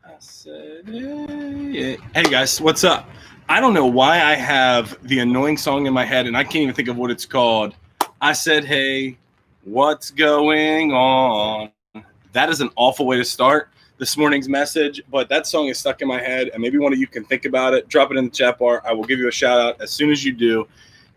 I said, hey guys, what's up? I don't know why I have the annoying song in my head and I can't even think of what it's called. I said, hey, what's going on? That is an awful way to start this morning's message, but that song is stuck in my head, and maybe one of you can think about it. Drop it in the chat bar. I will give you a shout out as soon as you do.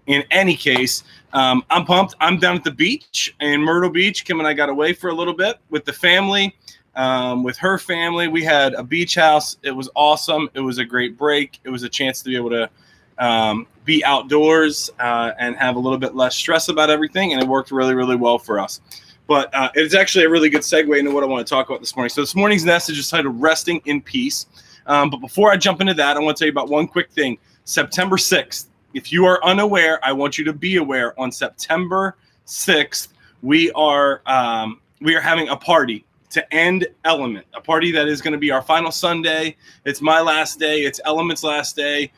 In any case, I'm pumped. I'm down at the beach in Myrtle Beach. Kim and I got away for a little bit with the family. With her family, we had a beach house. It was awesome. It was a great break. It was a chance to be able to be outdoors and have a little bit less stress about everything, and it worked really, really well for us. But it's actually a really good segue into what I want to talk about this morning. So this morning's message is titled Resting in Peace. But before I jump into that, I want to tell you about one quick thing. September 6th. If you are unaware, I want you to be aware. On September 6th, we are having a party to end Element, a party that is going to be our final Sunday. It's my last day. It's Element's last day.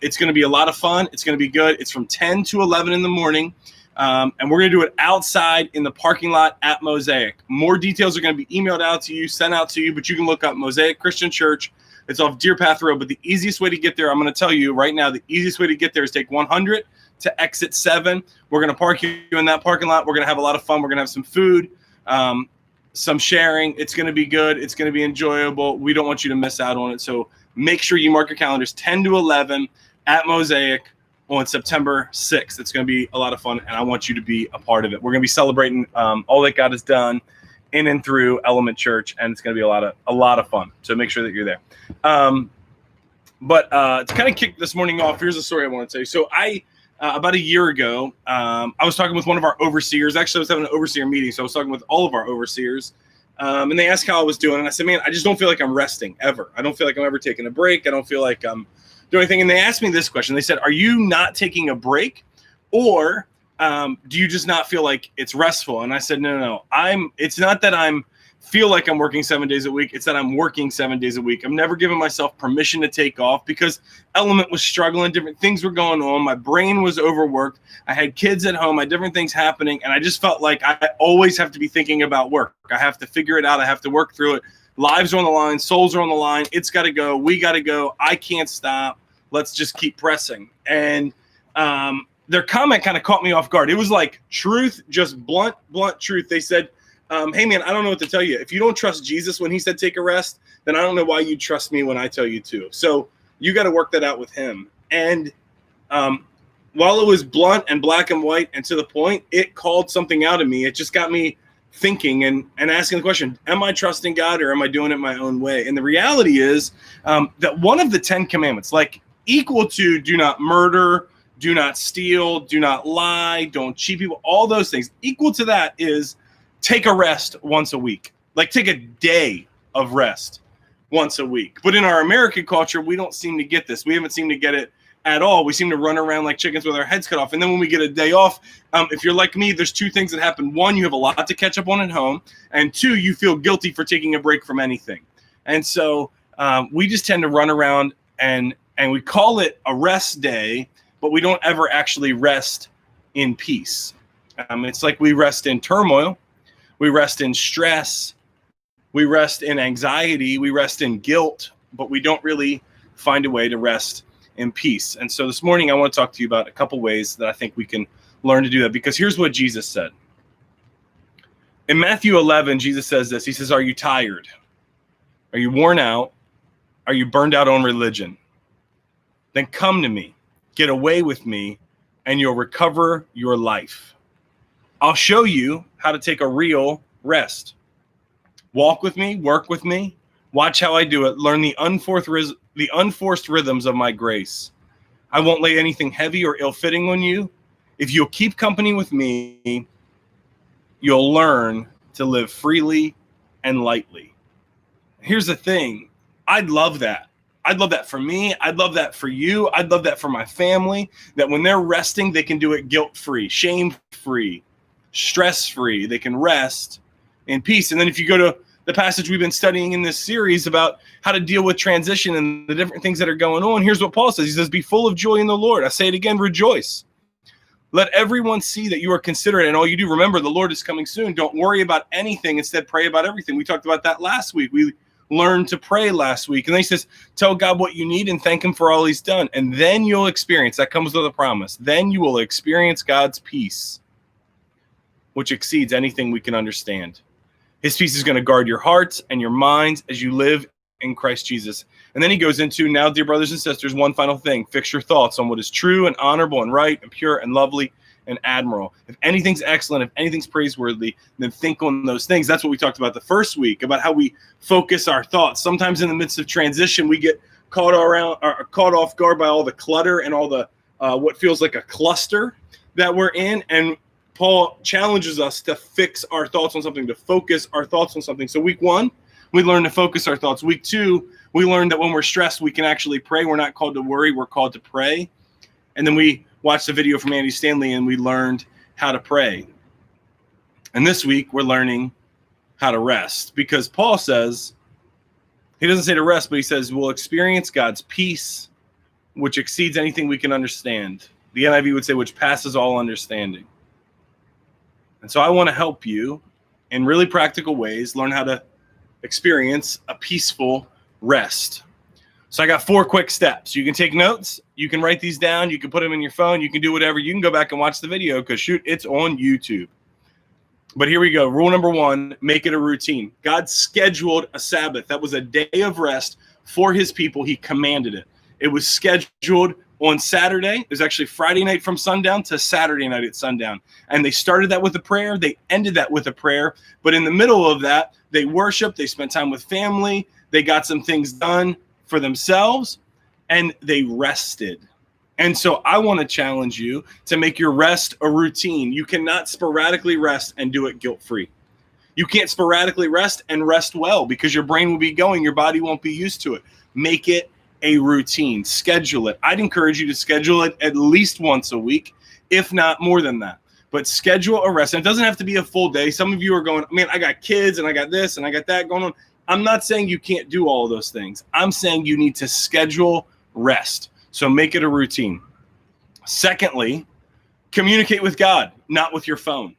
It's going to be a lot of fun. It's going to be good. It's from 10 to 11 in the morning. And we're going to do it outside in the parking lot at Mosaic. More details are going to be emailed out to you, sent out to you, but you can look up Mosaic Christian Church. It's off Deer Path Road, but the easiest way to get there, I'm going to tell you right now, the easiest way to get there is take 100 to exit 7. We're going to park you in that parking lot. We're going to have a lot of fun. We're going to have some food, some sharing. It's going to be good. It's going to be enjoyable. We don't want you to miss out on it. So make sure you mark your calendars 10 to 11 at Mosaic on September 6th. It's going to be a lot of fun, and I want you to be a part of it. We're going to be celebrating all that God has done in and through Element Church, and it's going to be a lot of fun. So make sure that you're there. But to kind of kick this morning off, here's a story I want to tell you. So about a year ago, I was talking with one of our overseers. Actually, I was having an overseer meeting, so I was talking with all of our overseers, and they asked how I was doing, and I said, man, I just don't feel like I'm resting ever. I don't feel like I'm ever taking a break. I don't feel like I'm doing anything. And they asked me this question. They said, are you not taking a break, or do you just not feel like it's restful? And I said, no. It's not that I'm feel like I'm working 7 days a week. It's that I'm working 7 days a week. I'm never giving myself permission to take off because Element was struggling. Different things were going on. My brain was overworked. I had kids at home. I had different things happening. And I just felt like I always have to be thinking about work. I have to figure it out. I have to work through it. Lives are on the line. Souls are on the line. It's got to go. We got to go. I can't stop. Let's just keep pressing. And their comment kind of caught me off guard. It was like truth, just blunt truth. They said, hey, man, I don't know what to tell you. If you don't trust Jesus when he said take a rest, then I don't know why you trust me when I tell you to. So you got to work that out with him. And while it was blunt and black and white and to the point, it called something out of me. It just got me thinking and asking the question, am I trusting God or am I doing it my own way? And the reality is that one of the 10 commandments, like equal to do not murder, do not steal, do not lie, don't cheat people, all those things, equal to that is take a rest once a week. Like take a day of rest once a week. But in our American culture, we don't seem to get this. We haven't seemed to get it at all. We seem to run around like chickens with our heads cut off. And then when we get a day off, if you're like me, there's two things that happen. One, you have a lot to catch up on at home. And two, you feel guilty for taking a break from anything. And so we just tend to run around and we call it a rest day, but we don't ever actually rest in peace. It's like we rest in turmoil. We rest in stress. We rest in anxiety. We rest in guilt, but we don't really find a way to rest in peace. And so this morning, I want to talk to you about a couple ways that I think we can learn to do that, because here's what Jesus said. In Matthew 11, Jesus says this. He says, are you tired? Are you worn out? Are you burned out on religion? Then come to me, get away with me, and you'll recover your life. I'll show you how to take a real rest. Walk with me, work with me, watch how I do it, learn the unforced rhythms of my grace. I won't lay anything heavy or ill-fitting on you. If you'll keep company with me, you'll learn to live freely and lightly. Here's the thing. I'd love that. I'd love that for me. I'd love that for you. I'd love that for my family, that when they're resting, they can do it guilt-free, shame-free, stress-free. They can rest in peace. And then if you go to the passage we've been studying in this series about how to deal with transition and the different things that are going on, here's what Paul says. He says, be full of joy in the Lord. I say it again, rejoice. Let everyone see that you are considerate and all you do. Remember, the Lord is coming soon. Don't worry about anything. Instead, pray about everything. We talked about that last week. learned to pray last week. And then he says, tell God what you need and thank him for all he's done. And then you'll experience, that comes with a promise, then you will experience God's peace, which exceeds anything we can understand. His peace is going to guard your hearts and your minds as you live in Christ Jesus. And then he goes into, now, dear brothers and sisters, one final thing. Fix your thoughts on what is true and honorable and right and pure and lovely and admirable. If anything's excellent, if anything's praiseworthy, then think on those things. That's what we talked about the first week, about how we focus our thoughts. Sometimes in the midst of transition, we get caught off guard by all the clutter and all the what feels like a cluster that we're in. And Paul challenges us to fix our thoughts on something, to focus our thoughts on something. So week 1, we learned to focus our thoughts. Week 2, we learned that when we're stressed, we can actually pray. We're not called to worry. We're called to pray. And then we watched a video from Andy Stanley and we learned how to pray. And this week we're learning how to rest, because Paul says, he doesn't say to rest, but he says we'll experience God's peace, which exceeds anything we can understand. The NIV would say, which passes all understanding. And so I want to help you in really practical ways learn how to experience a peaceful rest. So I got 4 quick steps. You can take notes. You can write these down. You can put them in your phone. You can do whatever. You can go back and watch the video because, shoot, it's on YouTube. But here we go. Rule number 1, make it a routine. God scheduled a Sabbath. That was a day of rest for his people. He commanded it. It was scheduled on Saturday. It was actually Friday night from sundown to Saturday night at sundown. And they started that with a prayer. They ended that with a prayer. But in the middle of that, they worshiped. They spent time with family. They got some things done for themselves, and they rested. And so I want to challenge you to make your rest a routine. You cannot sporadically rest and do it guilt-free. You can't sporadically rest and rest well, because your brain will be going, your body won't be used to it. Make it a routine. Schedule it. I'd encourage you to schedule it at least once a week, if not more than that. But schedule a rest. And it doesn't have to be a full day. Some of you are going, man, I got kids and I got this and I got that going on. I'm not saying you can't do all of those things. I'm saying you need to schedule rest. So make it a routine. Secondly, communicate with God, not with your phone.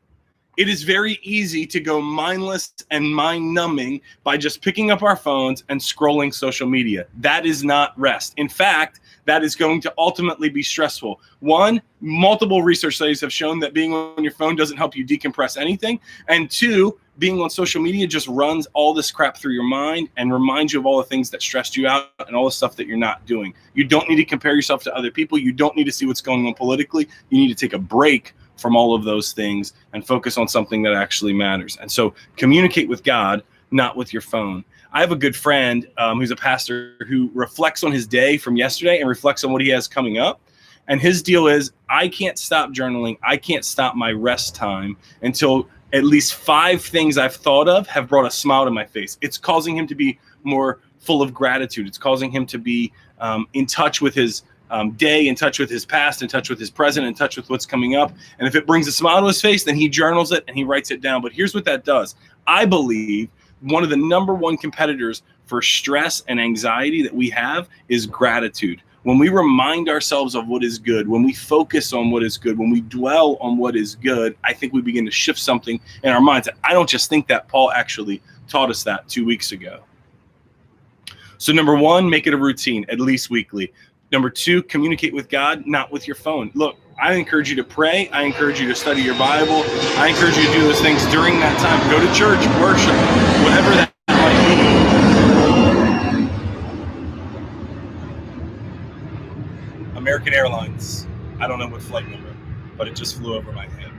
It is very easy to go mindless and mind-numbing by just picking up our phones and scrolling social media. That is not rest. In fact, that is going to ultimately be stressful. 1, multiple research studies have shown that being on your phone doesn't help you decompress anything. And 2, being on social media just runs all this crap through your mind and reminds you of all the things that stressed you out and all the stuff that you're not doing. You don't need to compare yourself to other people. You don't need to see what's going on politically. You need to take a break from all of those things and focus on something that actually matters. And so communicate with God, not with your phone. I have a good friend who's a pastor who reflects on his day from yesterday and reflects on what he has coming up. And his deal is, I can't stop journaling. I can't stop my rest time until at least 5 things I've thought of have brought a smile to my face. It's causing him to be more full of gratitude. It's causing him to be in touch with his day, in touch with his past, in touch with his present, in touch with what's coming up. And if it brings a smile to his face, then he journals it and he writes it down. But here's what that does. I believe one of the number 1 competitors for stress and anxiety that we have is gratitude. When we remind ourselves of what is good, when we focus on what is good, when we dwell on what is good, I think we begin to shift something in our minds. I don't just think that. Paul actually taught us that 2 weeks ago. So number 1, make it a routine, at least weekly. Number 2, communicate with God, not with your phone. Look, I encourage you to pray. I encourage you to study your Bible. I encourage you to do those things during that time. Go to church, worship, whatever that might be. American Airlines. I don't know what flight number, but it just flew over my head.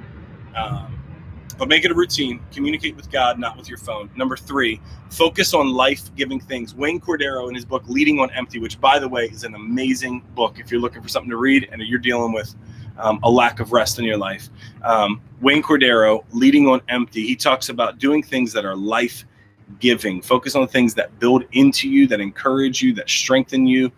But make it a routine. Communicate with God, not with your phone. Number 3, focus on life-giving things. Wayne Cordero, in his book, Leading on Empty, which, by the way, is an amazing book if you're looking for something to read and you're dealing with a lack of rest in your life. Wayne Cordero, Leading on Empty, he talks about doing things that are life-giving. Focus on things that build into you, that encourage you, that strengthen you.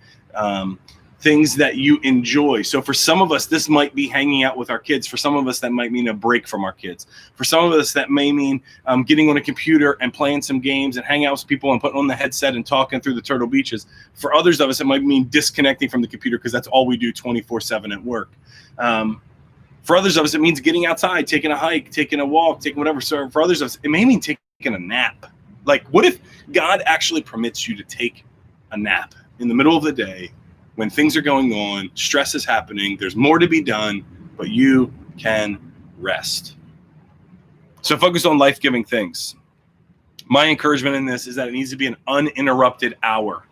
Things that you enjoy. So for some of us, this might be hanging out with our kids. For some of us, that might mean a break from our kids. For some of us, that may mean getting on a computer and playing some games and hanging out with people and putting on the headset and talking through the Turtle Beaches. For others of us, it might mean disconnecting from the computer because that's all we do 24/7 at work. For others of us, it means getting outside, taking a hike, taking a walk, taking whatever. So for others of us, it may mean taking a nap. Like, what if God actually permits you to take a nap in the middle of the day when things are going on, stress is happening, there's more to be done, but you can rest? So focus on life-giving things. My encouragement in this is that it needs to be an uninterrupted hour.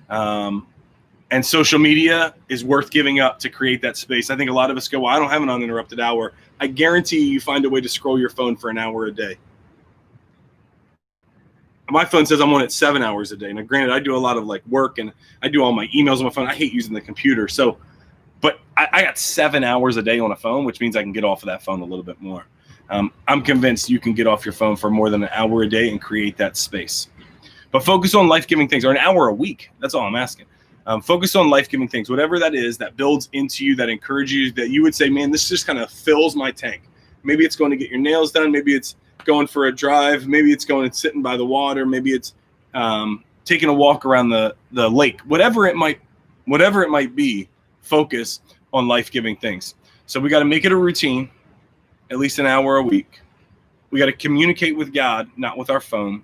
And social media is worth giving up to create that space. I think a lot of us go, well, I don't have an uninterrupted hour. I guarantee you find a way to scroll your phone for an hour a day. My phone says I'm on it 7 hours a day. Now, granted, I do a lot of like work and I do all my emails on my phone. I hate using the computer. So, but I got 7 hours a day on a phone, which means I can get off of that phone a little bit more. I'm convinced you can get off your phone for more than an hour a day and create that space. But focus on life-giving things, or an hour a week. That's all I'm asking. Focus on life-giving things, whatever that is that builds into you, that encourages you, that you would say, man, this just kind of fills my tank. Maybe it's going to get your nails done. Maybe it's going for a drive. Maybe it's going and sitting by the water. Maybe it's taking a walk around the lake. Whatever it might be, focus on life-giving things. So we got to make it a routine, at least an hour a week. We got to communicate with God, not with our phone.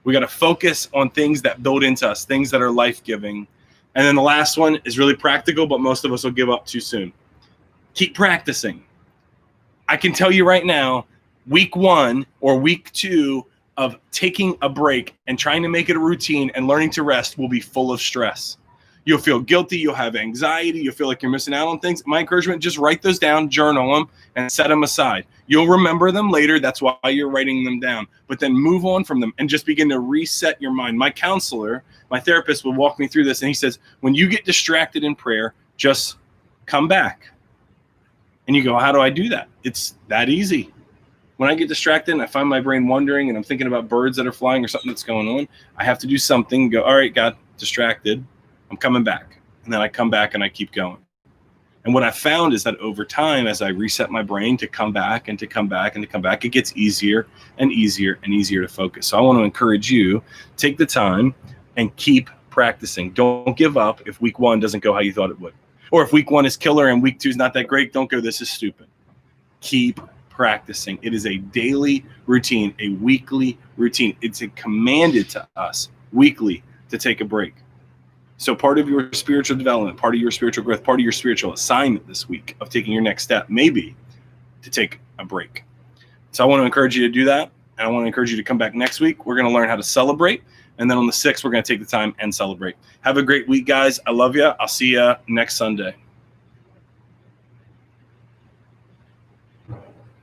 We got to focus on things that build into us, things that are life-giving. And then the last one is really practical, but most of us will give up too soon. Keep practicing. I can tell you right now, week 1 or week 2 of taking a break and trying to make it a routine and learning to rest will be full of stress. You'll feel guilty. You'll have anxiety. You'll feel like you're missing out on things. My encouragement, just write those down, journal them, and set them aside. You'll remember them later. That's why you're writing them down. But then move on from them and just begin to reset your mind. My counselor, my therapist, will walk me through this, and he says, when you get distracted in prayer, just come back. And you go, how do I do that? It's that easy. When I get distracted and I find my brain wandering and I'm thinking about birds that are flying or something that's going on, I have to do something, go, all right, God, distracted. I'm coming back. And then I come back and I keep going. And what I found is that over time, as I reset my brain to come back and to come back and to come back, it gets easier and easier and easier to focus. So I want to encourage you, take the time and keep practicing. Don't give up if week 1 doesn't go how you thought it would. Or if week 1 is killer and week 2 is not that great, don't go, this is stupid. Keep practicing. It is a daily routine, a weekly routine. It's commanded to us weekly to take a break. So part of your spiritual development, part of your spiritual growth, part of your spiritual assignment this week of taking your next step may be to take a break. So I want to encourage you to do that. And I want to encourage you to come back next week. We're going to learn how to celebrate. And then on the 6th, we're going to take the time and celebrate. Have a great week, guys. I love you. I'll see you next Sunday.